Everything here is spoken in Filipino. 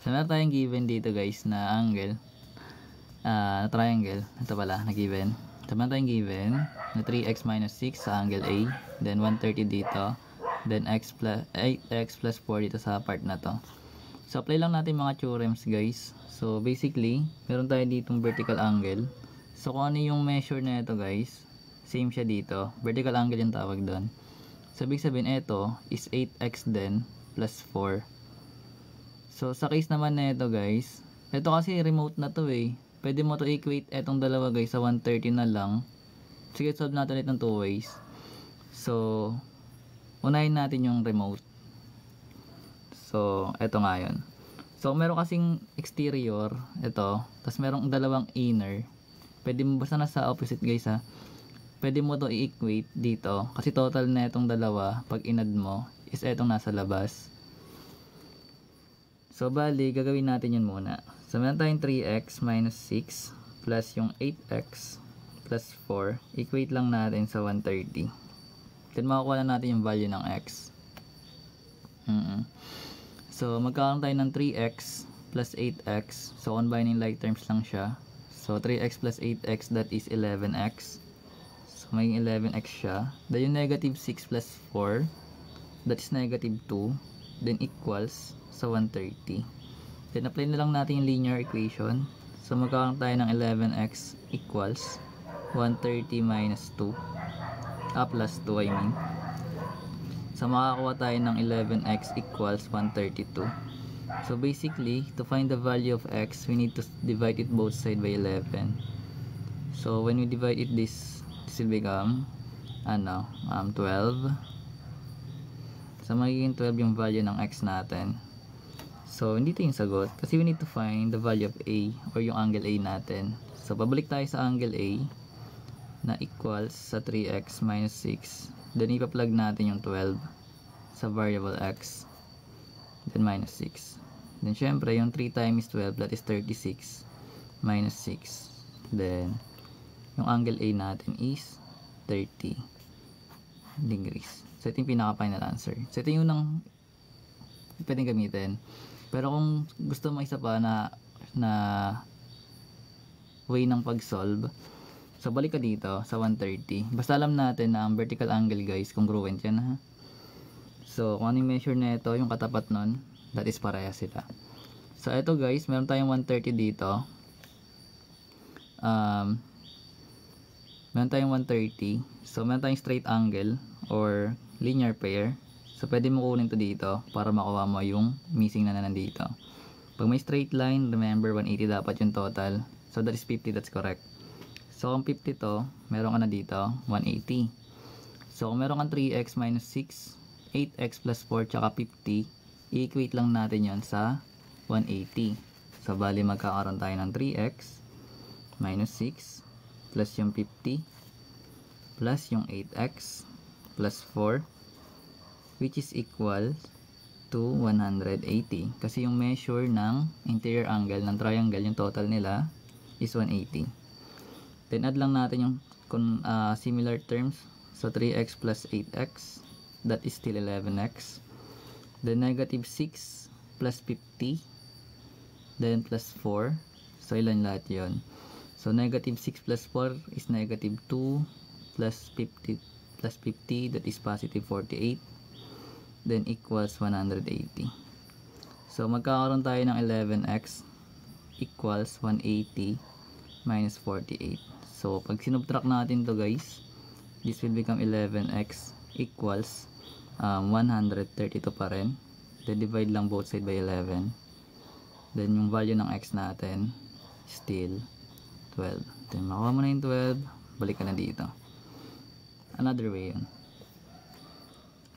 So, meron tayong given dito guys na angle, na triangle. Ito pala, na given. So, meron tayong given na 3x minus 6 sa angle A. Then, 130 dito. Then, 8x plus 4 dito sa part na to. So, apply lang natin mga theorems guys. So, basically, meron tayo ditong vertical angle. So, kung ano yung measure na ito guys, same siya dito. Vertical angle yung tawag doon. So, ibig sabihin, ito is 8x din plus 4. So, sa case naman na ito guys, ito kasi remote na to eh. Pwede mo to equate etong dalawa guys sa 130 na lang. Sige, solve natin ulit ng 2 ways. So, unahin natin yung remote. So, ito nga yun. So, meron kasing exterior, ito. Tapos merong dalawang inner. Pwede mo, basta na sa opposite guys ha. Pwede mo to i-equate dito. Kasi total na itong dalawa, pag inad mo, is etong nasa labas. So, bali, gagawin natin yun muna. So, meron tayong 3x minus 6 plus yung 8x plus 4. Equate lang natin sa 130. Then, makakuha na natin yung value ng x. So, magkakaroon tayo ng 3x plus 8x. So, combining like terms lang siya. So, 3x plus 8x, that is 11x. So, may 11x siya. Then, yung negative 6 plus 4, that is negative 2. Then, equals sa 130. Then, apply na lang natin yung linear equation. So, magkakaroon tayo ng 11x equals 130 minus 2. Plus 2 I mean. So, makakuha tayo ng 11x equals 132. So, basically, to find the value of x, we need to divide it both sides by 11. So, when we divide it, this will become 12. So, magiging 12 yung value ng x natin. So, hindi ito yung sagot kasi we need to find the value of A or yung angle A natin. So, pabalik tayo sa angle A na equals sa 3x minus 6. Then, ipa-plug natin yung 12 sa variable x. Then, minus 6. Then, syempre, yung 3 times 12, that is 36 minus 6. Then, yung angle A natin is 30 degrees. So, ito yung pinaka-final answer. So, ito yung unang pwedeng gamitin. Pero kung gusto mo isa pa na way ng pag-solve, so balik ka dito sa 130. Basta alam natin na ang vertical angle guys, congruent yan ha. So kung ano yung measure na ito, yung katapat nun, that is pareha sila. So ito guys, meron tayong 130 dito. Meron tayong 130. So meron tayong straight angle or linear pair. So, pwede mo kunin to dito para makuha mo yung missing na nandito. Pag may straight line, remember 180 dapat yung total. So, that is 50, that's correct. So, kung 50 to, meron ka na dito, 180. So, kung meron kang 3x minus 6, 8x plus 4, tsaka 50, i-equate lang natin yon sa 180. So, bali magkakaroon tayo ng 3x minus 6 plus yung 50 plus yung 8x plus 4, which is equal to 180. Kasi yung measure ng interior angle ng triangle, yung total nila is 180. Then add lang natin yung similar terms. So 3x plus 8x, that is still 11x. Then negative 6 plus 50, then plus 4. So ilan lahat yun? So negative 6 plus 4 is negative 2 plus 50, that is positive 48. Then equals 180. So magkakaroon tayo ng 11x equals 180 minus 48. So pag sinubtract natin to guys, this will become 11x equals 132 pa rin. Then divide lang both side by 11. Then yung value ng x natin still 12. Then makuha mo na yung 12, balik ka na dito. Another way yun.